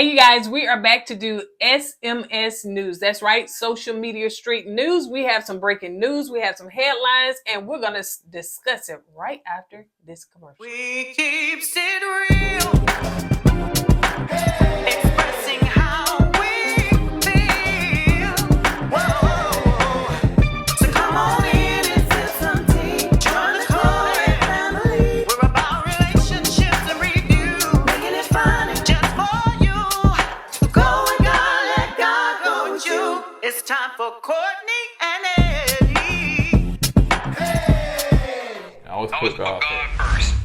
Hey, you guys, we are back to do SMS news. That's right, social media street news. We have some breaking news, we have some headlines, and we're going to discuss it right after this commercial. We keep it real, expressing how we feel. Whoa. So come on in and feel some tea. Join the KOED family. We're about relationships and review, making it fun just for you. Go with God, let God go with you. It's time for Courtney and Eddie. I always put God first.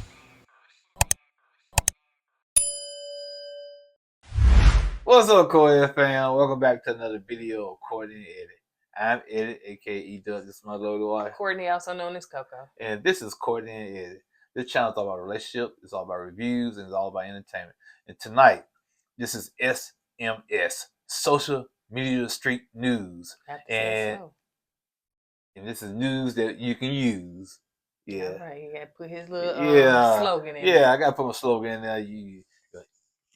What's up, KOED fam? Welcome back to another video of Courtney and Eddie. I'm Eddie, aka Doug. This is my lovely wife. Courtney, also known as Coco. And this is Courtney and Eddie. This channel is all about relationship, it's all about reviews, and it's all about entertainment. And tonight, this is SMS, Social Media Street News. And this is news that you can use. Yeah. All right, you got to put his little slogan in there. there. I got to put my slogan in there. You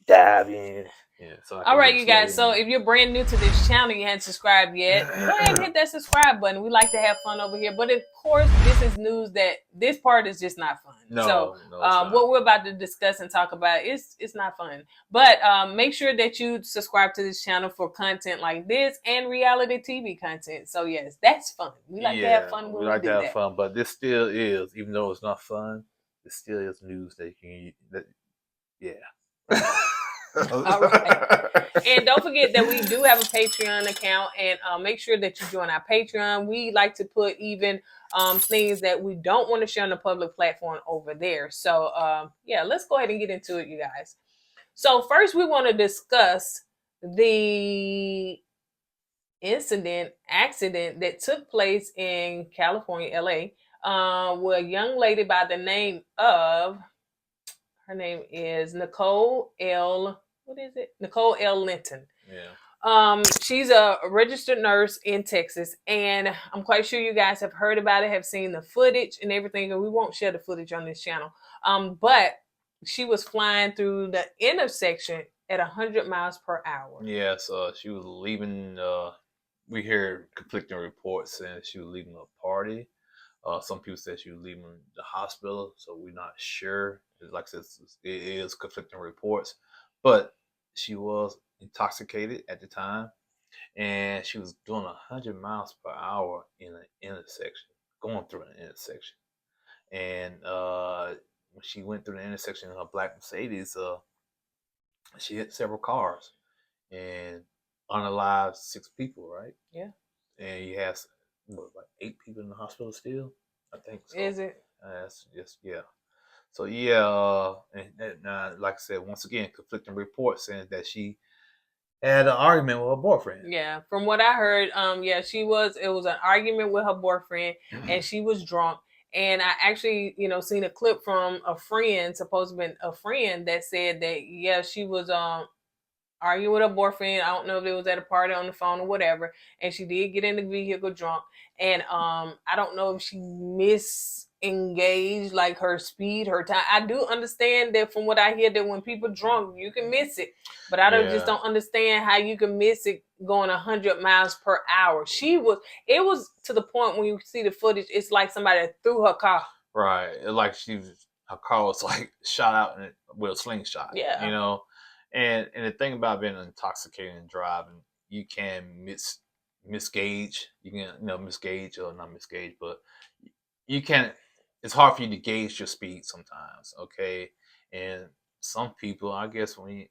dive in. Yeah, so all right, you guys. So if you're brand new to this channel, you haven't subscribed yet, go ahead and hit that subscribe button. We like to have fun over here. But of course, this is news that this part is just not fun. No, what we're about to discuss and talk about is it's not fun. But make sure that you subscribe to this channel for content like this and reality TV content. So yes, that's fun. We like to have fun when we like to have fun. But this still is, even though it's not fun, it still is news that you can. Yeah. All right. And don't forget that we do have a Patreon account, and make sure that you join our Patreon. We like to put even things that we don't want to share on the public platform over there. So yeah, let's go ahead and get into it, you guys. So first we want to discuss the accident that took place in California, LA, where a young lady by the name of, her name is Nicole L. Linton. Yeah. She's a registered nurse in Texas, and I'm quite sure you guys have heard about it, have seen the footage and everything, and we won't share the footage on this channel. But she was flying through the intersection at 100 miles per hour. Yeah, so she was leaving. We hear conflicting reports saying she was leaving a party. Some people said she was leaving the hospital, so we're not sure. Like I said, it is conflicting reports, but she was intoxicated at the time, and she was doing 100 miles per hour in an intersection, going through an intersection. And when she went through the intersection in her black Mercedes, she hit several cars and unalived 6 people, right? Yeah. And you have like 8 people in the hospital still, I think so. Is it? That's just, yeah. So yeah, and like I said, once again, conflicting reports saying that she had an argument with her boyfriend. Yeah, from what I heard, yeah, it was an argument with her boyfriend, and she was drunk. And I actually, seen a clip from a friend, supposedly a friend, that said that, yeah, she was arguing with her boyfriend. I don't know if it was at a party on the phone or whatever, and she did get in the vehicle drunk. And I don't know if she misengaged, like her speed, her time. I do understand that from what I hear, that when people drunk, you can miss it, but I just don't understand how you can miss it going 100 miles per hour. It was to the point when you see the footage, it's like somebody threw her car. Right, like her car was like shot out with a slingshot. Yeah, And the thing about being intoxicated and driving, you can misgauge. You can misgauge, or not misgauge, but you can't. It's hard for you to gauge your speed sometimes. Okay, and some people, I guess, when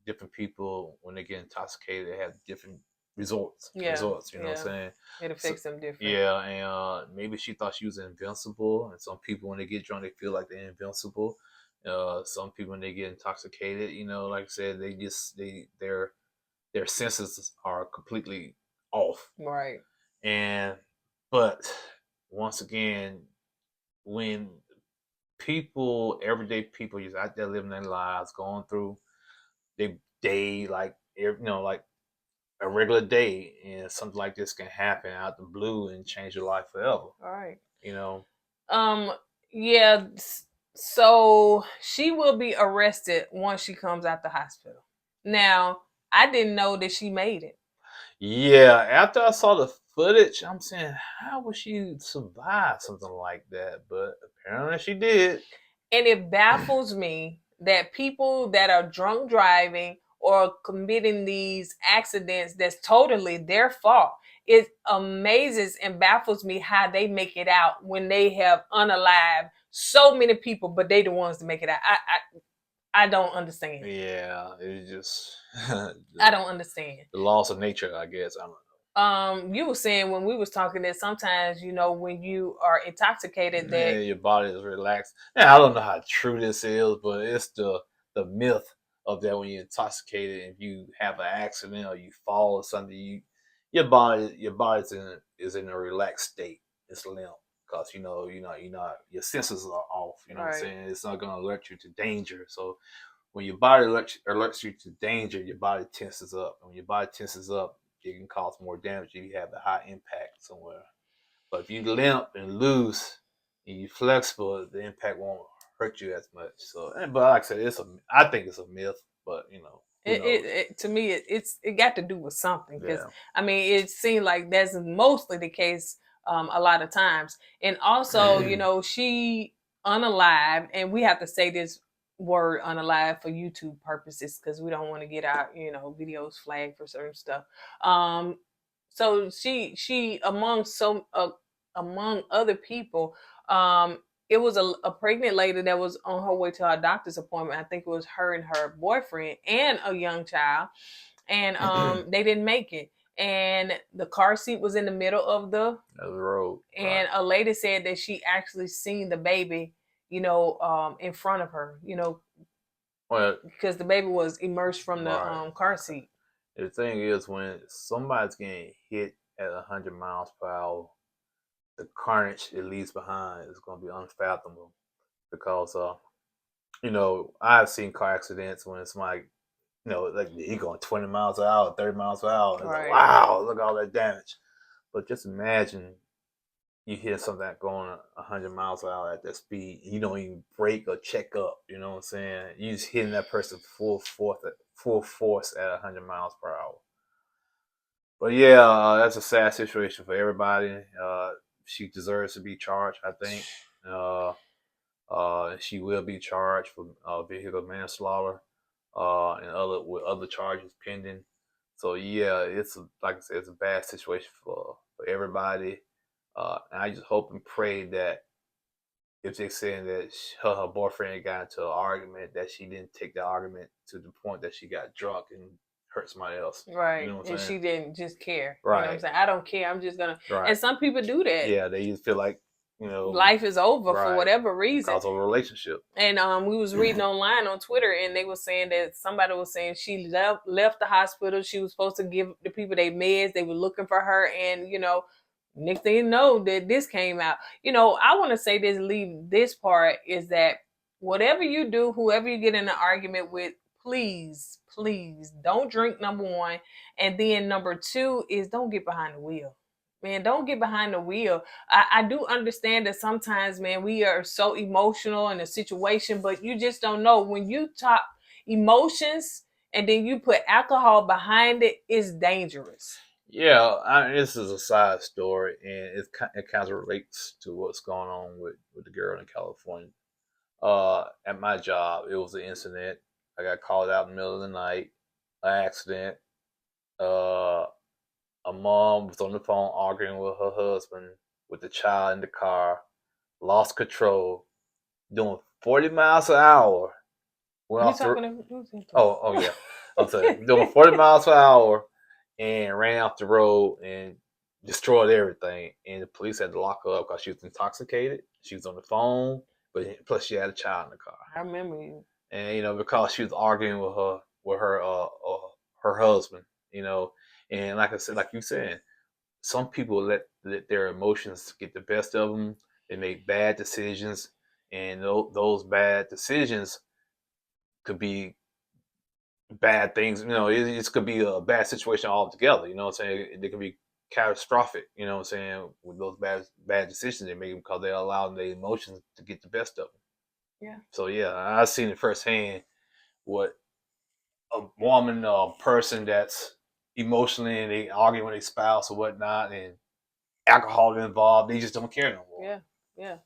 different people, when they get intoxicated, they have different results. You know what I'm saying? It affects them different. Yeah, and maybe she thought she was invincible, and some people, when they get drunk, they feel like they're invincible. Some people, when they get intoxicated, like I said, their senses are completely off. Right. But once again, when everyday people, just out there living their lives, going through their day, like like a regular day, and something like this can happen out the blue and change your life forever. All right. Yeah. So she will be arrested once she comes out the hospital. Now, I didn't know that she made it. Yeah, after I saw the footage, I'm saying, how would she survive something like that? But apparently she did. And it baffles me that people that are drunk driving or committing these accidents that's totally their fault. It amazes and baffles me how they make it out when they have unalived so many people, but they the ones to make it out. I don't understand. Yeah, it's just I don't understand. the laws of nature, I guess. I don't know. You were saying when we was talking that sometimes, when you are intoxicated Yeah, that your body is relaxed. Yeah, I don't know how true this is, but it's the myth of that when you're intoxicated, if you have an accident or you fall or something, your body's in a relaxed state. It's limp because your senses are off. You know what I'm right. saying? It's not gonna alert you to danger. So when your body alerts you to danger, your body tenses up. And when your body tenses up, it can cause more damage if you have a high impact somewhere. But if you limp and loose and you flexible, the impact won't hurt you as much. So, but like I said, I think it's a myth. But who knows? To me it got to do with something because Yeah. I mean it seemed like that's mostly the case a lot of times. And also, she unalive, and we have to say this word unalive for YouTube purposes because we don't want to get our videos flagged for certain stuff. So she among other people, it was a pregnant lady that was on her way to her doctor's appointment. I think it was her and her boyfriend and a young child, and they didn't make it. And the car seat was in the middle of the road, and a lady said that she actually seen the baby, in front of her, well, because the baby was immersed from the right. car seat. The thing is, when somebody's getting hit at 100 miles per hour, the carnage it leaves behind is going to be unfathomable. Because I've seen car accidents when it's like like he going 20 miles an hour, 30 miles an hour. It's like, wow, look at all that damage. But just imagine you hear something going 100 miles an hour at that speed, and you don't even brake or check up. You know what I'm saying? You just hitting that person full force at 100 miles per hour. But yeah, that's a sad situation for everybody. She deserves to be charged, I think. She will be charged for vehicle manslaughter and other charges pending. So yeah, like I said, it's a bad situation for everybody. And I just hope and pray that if they're saying that her boyfriend got into an argument, that she didn't take the argument to the point that she got drunk and hurt somebody else. Right. You know what I'm and saying? She didn't just care. Right. You know what I'm saying? I don't care. I'm just gonna. Right. And some people do that. Yeah, they just feel like life is over for whatever reason. Because of a relationship. And we was reading online on Twitter, and they were saying that somebody was saying she left the hospital. She was supposed to give the people their meds. They were looking for her, and next thing you know, that this came out. I want to say this. Leave this part is that whatever you do, whoever you get in an argument with, please don't drink. Number one, and then number two is don't get behind the wheel. Man, don't get behind the wheel. I do understand that sometimes, man, we are so emotional in a situation, but you just don't know when you talk emotions and then you put alcohol behind it, it's dangerous. Yeah, this is a side story, and it kind of relates to what's going on with the girl in California. At my job, it was an incident. I got called out in the middle of the night, an accident. A mom was on the phone arguing with her husband with the child in the car, lost control, doing 40 miles an hour. Oh yeah, I'm sorry, doing 40 miles per hour and ran off the road and destroyed everything. And the police had to lock her up because she was intoxicated. She was on the phone, but plus she had a child in the car. I remember you. And because she was arguing with her husband, and like I said, like you said, some people let their emotions get the best of them. They make bad decisions, and those bad decisions could be bad things. It could be a bad situation altogether. You know what I'm saying? It could be catastrophic. You know what I'm saying? With those bad decisions they make because they allow their emotions to get the best of them. Yeah. So yeah, I've seen it firsthand what a woman or person that's emotionally and they argue with their spouse or whatnot, and alcohol involved, they just don't care no more. Yeah, yeah.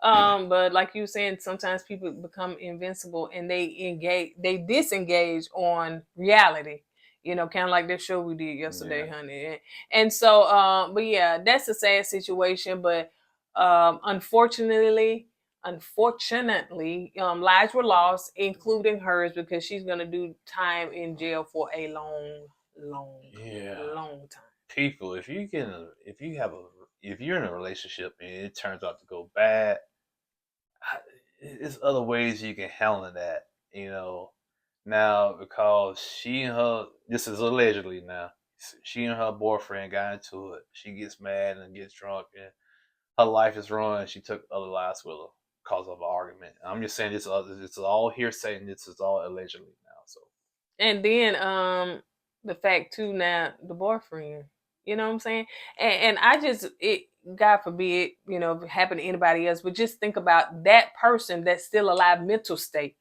But like you were saying, sometimes people become invincible and they disengage on reality. You know, kind of like that show we did yesterday, honey. And so, but yeah, that's a sad situation. But unfortunately, lives were lost, including hers, because she's gonna do time in jail for a long, long time. People, if you're in a relationship and it turns out to go bad, there's other ways you can handle that, you know. Now, because this is allegedly now, she and her boyfriend got into it. She gets mad and gets drunk, and her life is ruined. She took other lives with her because of an argument. I'm just saying this is all hearsay and this is all allegedly now. So, and then the fact too, now the boyfriend, you know what I'm saying? And I just, it, God forbid, you know, if it happened to anybody else, but just think about that person that's still alive, mental state.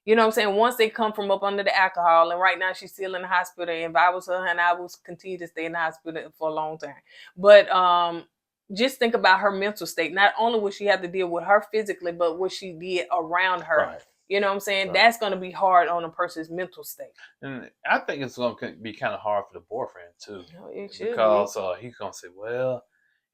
You know what I'm saying? Once they come from up under the alcohol, and right now she's still in the hospital, and if I was her, and I would continue to stay in the hospital for a long time. But just think about her mental state. Not only will she have to deal with her physically, but what she did around her. right. You know what I'm saying? Right. That's going to be hard on a person's mental state. And I think it's going to be kind of hard for the boyfriend too, It should because he's going to say, "Well,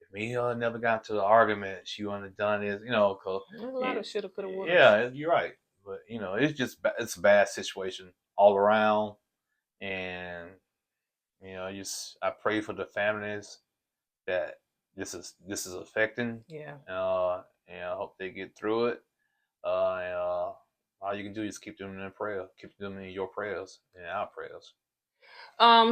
if me and her never got into an argument, she wouldn't have done this," you know. Cause a lot of shoulda, coulda, woulda. Yeah, you're right. But you know, it's a bad situation all around, and you know, I pray for the families that this is affecting. Yeah. And I hope they get through it. And all you can do is keep them in prayer, keep them in your prayers and our prayers.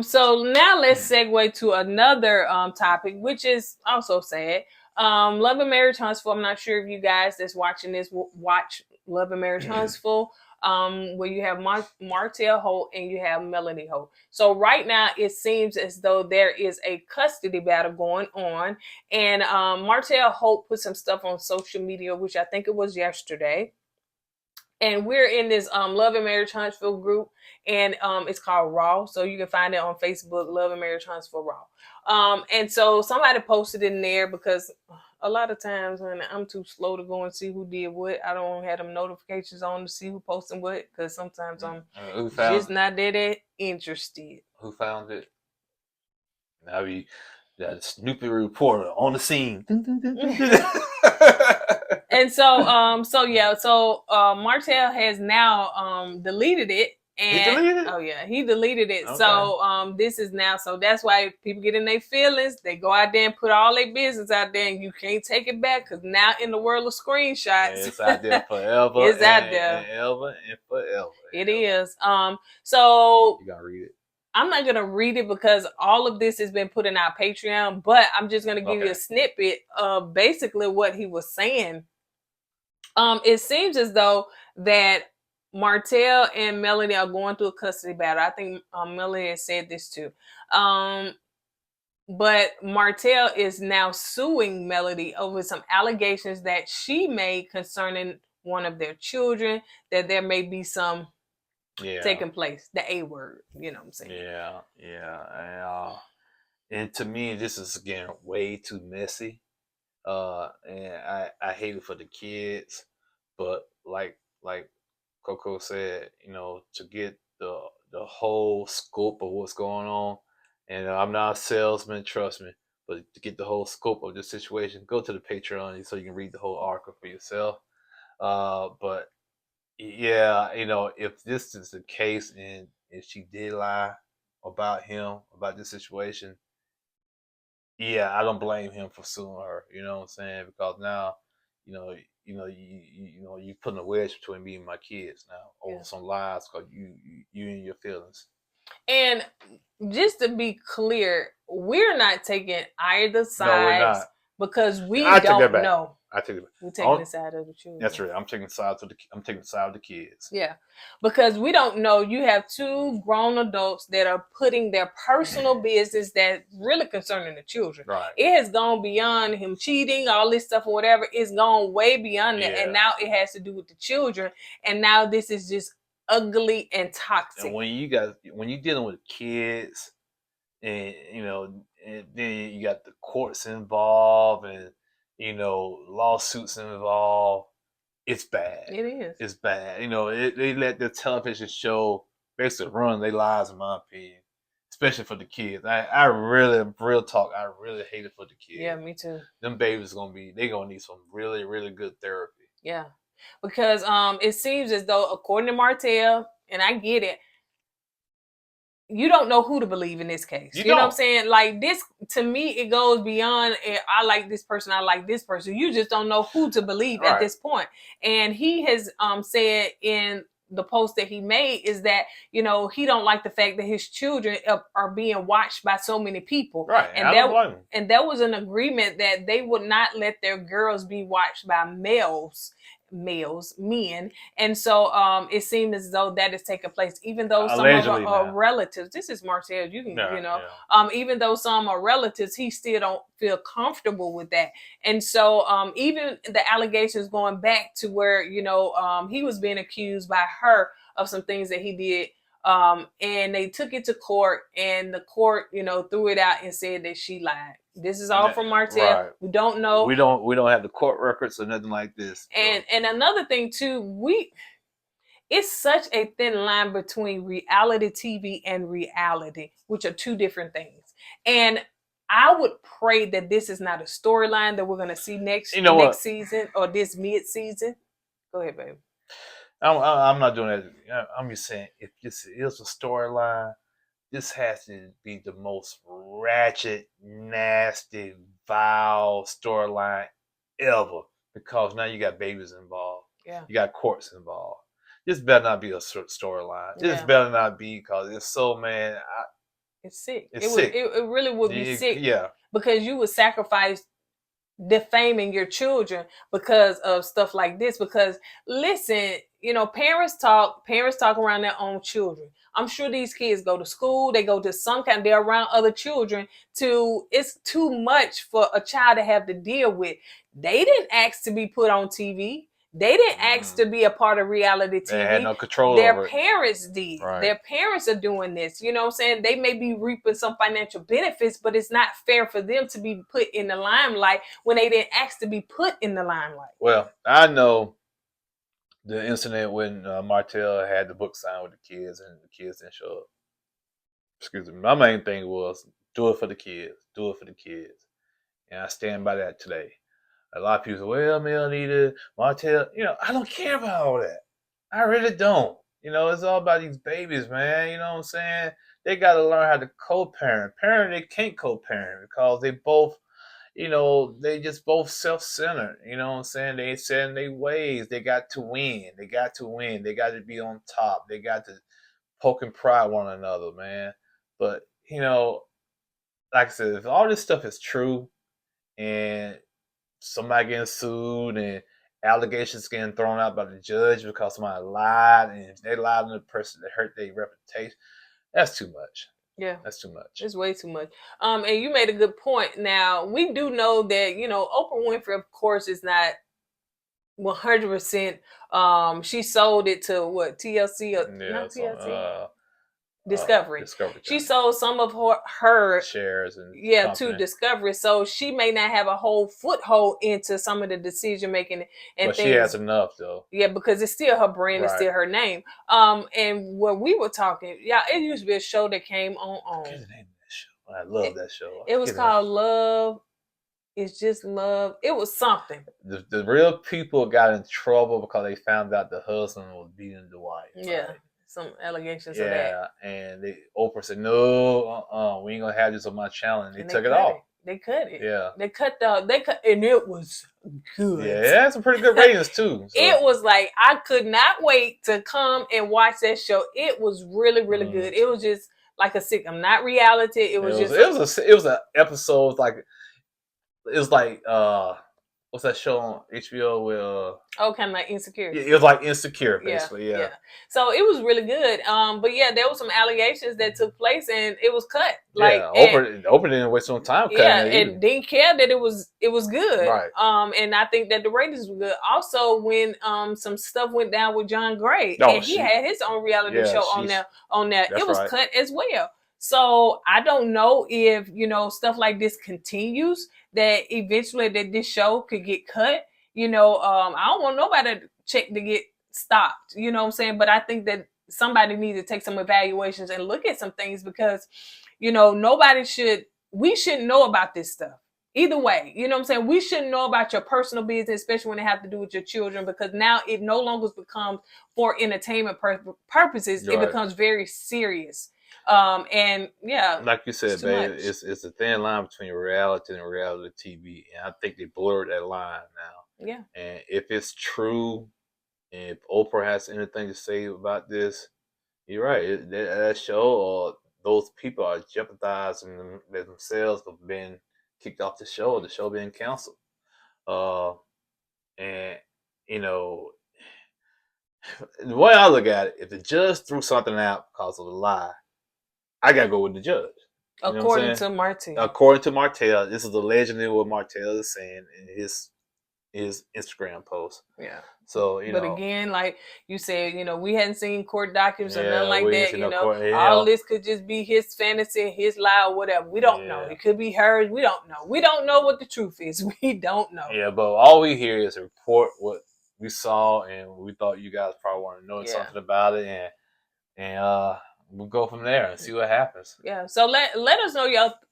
So now let's segue to another topic, which is also sad. Love and Marriage Huntsville. I'm not sure if you guys that's watching this will watch Love and Marriage Huntsville, where you have Martell Holt and you have Melanie Holt. So right now it seems as though there is a custody battle going on, and Martell Holt put some stuff on social media, which I think it was yesterday. And we're in this Love and Marriage Huntsville group, and it's called Raw. So you can find it on Facebook, Love and Marriage Huntsville Raw. And so somebody posted in there, because a lot of times when I'm too slow to go and see who did what, I don't have them notifications on to see who posted what, because sometimes I'm just not that interested. Who found it? Now we got a Snoopy reporter on the scene. And so Martell has now deleted it. And he deleted it? Oh yeah, he deleted it. Okay. So this is now, so that's why people get in their feelings. They go out there and put all their business out there, and you can't take it back, because now in the world of screenshots, it's out there forever. It's out there and ever and forever. It is. So you gotta read it. I'm not going to read it because all of this has been put in our Patreon, but I'm just going to give you a snippet of basically what he was saying. It seems as though that Martell and Melanie are going through a custody battle. I think Melanie has said this too. But Martell is now suing Melanie over some allegations that she made concerning one of their children, that there may be some taking place, the A word, you know what I'm saying? Yeah. And to me, this is again way too messy. And I hate it for the kids, but like Coco said, you know, to get the whole scope of what's going on, and I'm not a salesman, trust me, but to get the whole scope of the situation, go to the Patreon so you can read the whole article for yourself. But yeah, you know, if this is the case and if she did lie about him, about this situation, yeah, I don't blame him for suing her. You know what I'm saying? Because now, you putting a wedge between me and my kids now over some lies because you and your feelings. And just to be clear, we're not taking either side. No, we're not. Because we don't know. I take it back. We're taking the side of the children. That's right. I'm taking the side of the kids. Yeah, because we don't know. You have two grown adults that are putting their personal business that really concerning the children. Right. It has gone beyond him cheating, all this stuff or whatever. It's gone way beyond that, and now it has to do with the children. And now this is just ugly and toxic. And when you're dealing with kids, and and then you got the courts involved, and lawsuits involved, it's bad. It is. It's bad. They let the television show basically run their lives, in my opinion, especially for the kids. I really, real talk, I really hate it for the kids. Yeah, me too. Them babies they're gonna need some really, really good therapy. Yeah, because it seems as though, according to Martell, and I get it, you don't know who to believe in this case. You know what I'm saying? Like, this, to me, it goes beyond, I like this person, I like this person. You just don't know who to believe at this point. And he has said in the post that he made is that, he don't like the fact that his children are being watched by so many people. Right. And that was an agreement that they would not let their girls be watched by men. And so it seemed as though that is taking place, even though some of our relatives, this is Martell, even though some are relatives, he still don't feel comfortable with that. And so even the allegations going back to where, he was being accused by her of some things that he did. And they took it to court, and the court, threw it out and said that she lied. This is all from Martell. Right. We don't know. We don't have the court records or nothing like this. And another thing too, it's such a thin line between reality TV and reality, which are two different things. And I would pray that this is not a storyline that we're going to see next season or this mid-season. Go ahead, baby. I'm not doing that. I'm just saying, if this is a storyline, this has to be the most ratchet, nasty, vile storyline ever. Because now you got babies involved. Yeah. You got courts involved. This better not be a storyline. This better not be, because it's so, man. It's sick. It's sick. It really would be sick. Yeah. Because you would sacrifice defaming your children because of stuff like this. Because listen, parents talk around their own children. I'm sure these kids go to school, they go to they're around other children. It's too much for a child to have to deal with. They didn't ask to be put on TV. They didn't ask to be a part of reality TV. They had no control over it. Their parents did. Right. Their parents are doing this. You know what I'm saying? They may be reaping some financial benefits, but it's not fair for them to be put in the limelight when they didn't ask to be put in the limelight. Well, I know the incident when Martell had the book signed with the kids and the kids didn't show up. Excuse me. My main thing was do it for the kids. Do it for the kids. And I stand by that today. A lot of people say, well, Melnita, Martell, I don't care about all that. I really don't. It's all about these babies, man. You know what I'm saying? They got to learn how to co-parent. They can't co-parent because they both, they just both self-centered. You know what I'm saying? They set in their ways. They got to win. They got to be on top. They got to poke and prod one another, man. But, like I said, if all this stuff is true and somebody getting sued and allegations getting thrown out by the judge because somebody lied, and if they lied on the person that hurt their reputation, that's too much. Yeah. That's too much. It's way too much. And you made a good point. Now, we do know that, Oprah Winfrey, of course, is not 100%. She sold it to what? TLC? Not TLC. Discovery. She sold some of her shares and to Discovery, so she may not have a whole foothold into some of the decision making and but things. She has enough though. Yeah, because it's still her brand, right. It's still her name. And when we were talking, it used to be a show that came on. What's the name of that show? I love that show. It was called Love. It's just love. It was something. The real people got in trouble because they found out the husband was beating the wife. Yeah. Right? Some allegations of that. Yeah, and Oprah said, no, we ain't gonna have this on my channel, and they took it off. They cut it. Yeah. They cut, and it was good. Yeah, it had some pretty good ratings too. So. It was like, I could not wait to come and watch that show. It was really, really good. It was just like a sitcom, not reality. It was an episode like, it was like what's that show on HBO with kind of like Insecure. it was like Insecure, basically. Yeah. So it was really good. But yeah, there was some allegations that took place, and it was cut. Like Oprah didn't waste no time cutting it. And didn't care that it was good. Right. And I think that the ratings were good. Also, when some stuff went down with John Gray, he had his own reality show on there. It was cut as well. So I don't know if stuff like this continues, that eventually that this show could get cut. I don't want nobody to check to get stopped. You know what I'm saying? But I think that somebody needs to take some evaluations and look at some things, because we shouldn't know about this stuff. Either way, you know what I'm saying? We shouldn't know about your personal business, especially when it have to do with your children, because now it no longer becomes for entertainment purposes. Right. It becomes very serious. And yeah, like you said, babe, it's a thin line between reality and reality TV, and I think they blurred that line now. Yeah. And if it's true, and if Oprah has anything to say about this, you're right. That show or those people are jeopardizing themselves of being kicked off the show, or the show being canceled. And the way I look at it, if the judge threw something out because of the lie, I gotta go with the judge. According to Martell. According to Martell, this is allegedly what Martell is saying in his Instagram post. Yeah. So but again, like you said, we hadn't seen court documents or nothing like that. All this could just be his fantasy, his lie, or whatever. We don't know. It could be hers. We don't know. We don't know what the truth is. We don't know. Yeah, but all we hear is a report what we saw, and we thought you guys probably want to know something about it, and we'll go from there and see what happens. Yeah. So let us know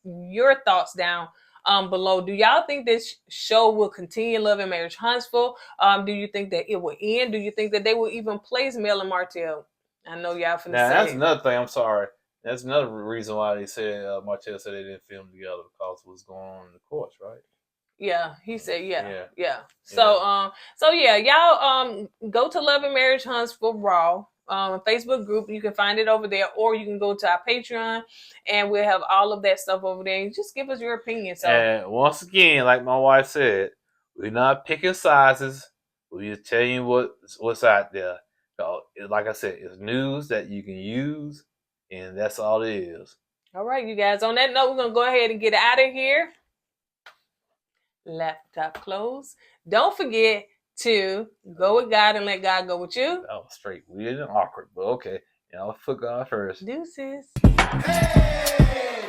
your thoughts down below. Do y'all think this show will continue Love and Marriage Huntsville? Do you think that it will end? Do you think that they will even place Mel and Martell? I know y'all finna say. That's another thing. I'm sorry. That's another reason why they said Martell said they didn't film together, because it was going on in the courts, right? Yeah, he said yeah. So y'all go to Love and Marriage Huntsville Raw. Facebook group, you can find it over there, or you can go to our Patreon, and we'll have all of that stuff over there. And just give us your opinion. So, and once again, like my wife said, we're not picking sizes. We're just telling you what's out there. So, like I said, it's news that you can use, and that's all it is. All right, you guys. On that note, we're gonna go ahead and get out of here. Laptop closed. Don't forget to go with God and let God go with you. That was straight weird and awkward, but okay. I'll put God first. Deuces. Hey!